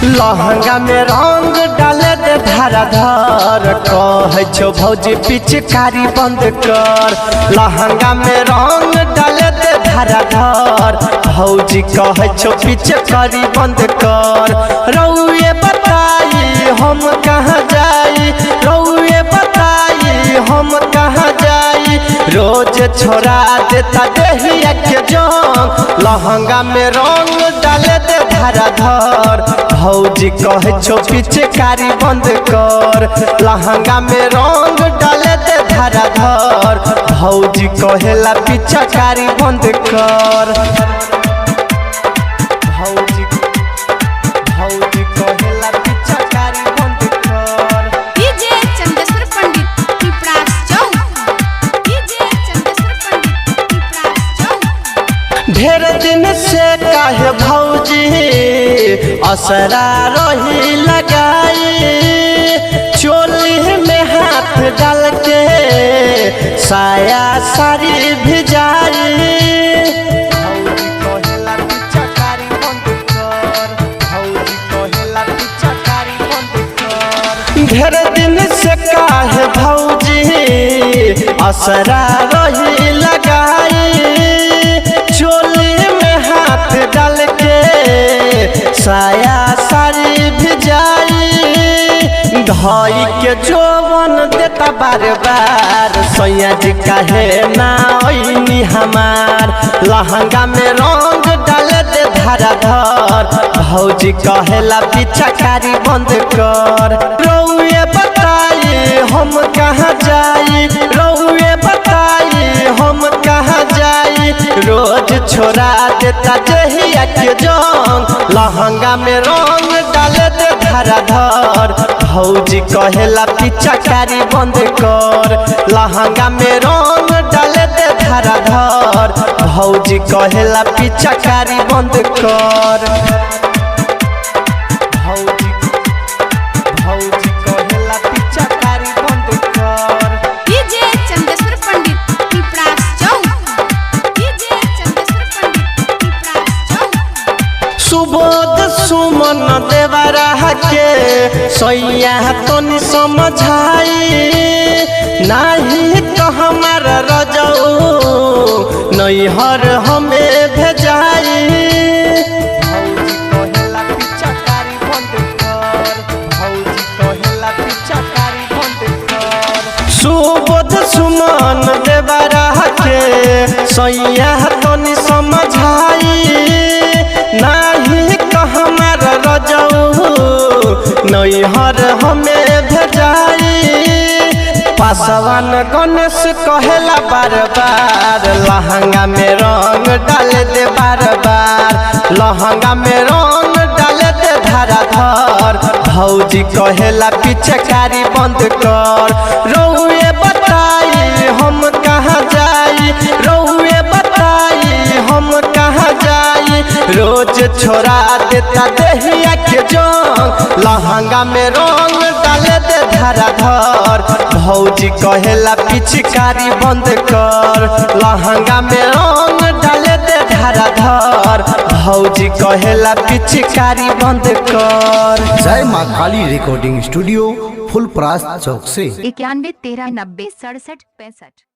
लहंगा में रंग डाले दे धराधर कहे छो भौजी पिचकारी बंद कर। लहंगा में रंग डाले दे धराधर भौजी कहे छो पिचकारी बंद कर। रउए बताई हम कहाँ जाई, रउए बताई हम कहाँ जाई, रोज छोड़ा देता देहिया के जंग। लहंगा में रंग डाले दे धराधर भौजी कहे छो पिचकारी बंद कर। लहंगा में रंग डाले दे धराधर भौजी कहेला पिचकारी बंद कर। भौजी कहेला पिचकारी बंद कर। डीजे चंदेश्वर पंडित पिपरास चौक, डीजे चंदेश्वर पंडित पिपरास चौक। ढेर दिन से काहे भौजी असरा रही लगाई, चोली में हाथ डाल के साया साड़ी भिजाई। भौजी कहेला पिचकारी बंद कर, भौजी कहेला पिचकारी बंद कर। ढेर दिन से काहे भौजी असरा रही लगाई, चोली में हाथ डाल के साया साड़ी भिजाई। धई के जोवन देता बार बार सैया जी काहे ना ओइनी हमार। लहंगा में रंग डाले दे धराधर भौजी कहेला पिचकारी बंद कर। रउए बताई हम कहाँ जाई, रउए बताई हम कहाँ जाई, रोज छोड़ा देता देहिया के जंग। लहंगा में रंग डाले दे धराधर भौजी कहेला पिचकारी बंद कर। लहंगा में रंग डाले दे धराधर भौजी कहेला पिचकारी बंद कर। भौजी कहेला पिचकारी बंद कर। डीजे चंदेश्वर पंडित पिपरास चौक, डीजे चंदेश्वर पंडित पिपरास चौक। सुबोध सुमन देवरा के सैया तनी समझाई, नाही तो हमार रजऊ नैहर हमें भेजाई। भौजी कहेला पिचकारी बंद कर, भौजी कहेला पिचकारी बंद कर। सुबोध सुमन देवरा के सैया तनी समझाई, नाही तो हमार रजऊ नैहर हमें भेजाई। पासवान गणेश कहेला बार बार लहंगा में रंग डाल दे बार बार। लहंगा में रंग डाल दे धराधर भौजी कहेला पिचकारी बंद कर। रउए बताई हम कहाँ जाई, रउए बताई हम कहाँ जाई, रोज छोड़ा देता देहिया के जंग। लहंगा में रंग डाले दे धराधर भौजी कहेला पिचकारी बंद कर। लहंगा में रंग डाले दे धराधर भौजी कहेला पिचकारी बंद कर। जय माँ काली रिकॉर्डिंग स्टूडियो फुलपरास चौक से 91 13 90 67 65।